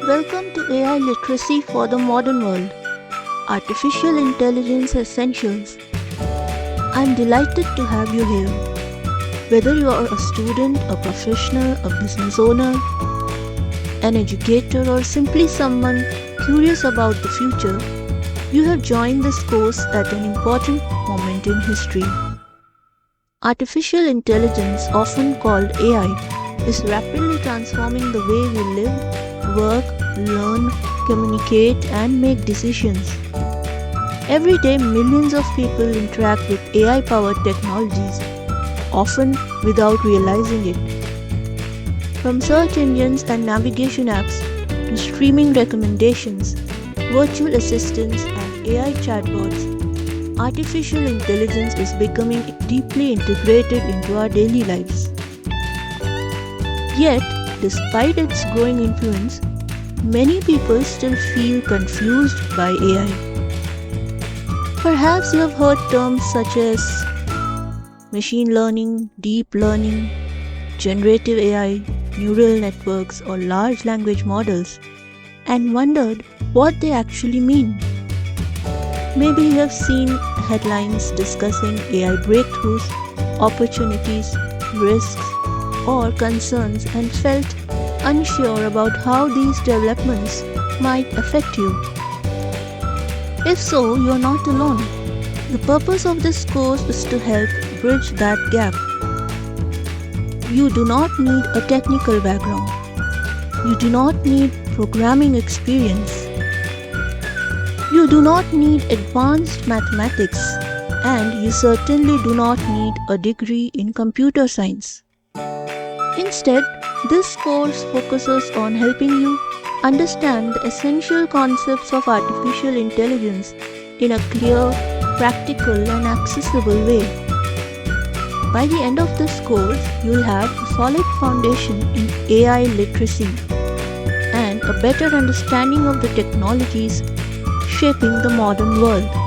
Welcome to AI Literacy for the Modern World, Artificial Intelligence Essentials. I'm delighted to have you here. Whether you are a student, a professional, a business owner, an educator, or simply someone curious about the future, you have joined this course at an important moment in history. Artificial intelligence, often called AI, is rapidly transforming the way we live, work, learn, communicate, and make decisions. Every day, millions of people interact with AI powered technologies, often without realizing it. From search engines and navigation apps to streaming recommendations, virtual assistants, and AI chatbots, artificial intelligence is becoming deeply integrated into our daily lives. Yet, despite its growing influence, many people still feel confused by AI. Perhaps you have heard terms such as machine learning, deep learning, generative AI, neural networks, or large language models, and wondered what they actually mean. Maybe you have seen headlines discussing AI breakthroughs, opportunities, risks, or concerns and felt unsure about how these developments might affect you. If so, you're not alone. The purpose of this course is to help bridge that gap. You do not need a technical background. You do not need programming experience. You do not need advanced mathematics, and you certainly do not need a degree in computer science. Instead, this course focuses on helping you understand the essential concepts of artificial intelligence in a clear, practical, and accessible way. By the end of this course, you'll have a solid foundation in AI literacy and a better understanding of the technologies shaping the modern world.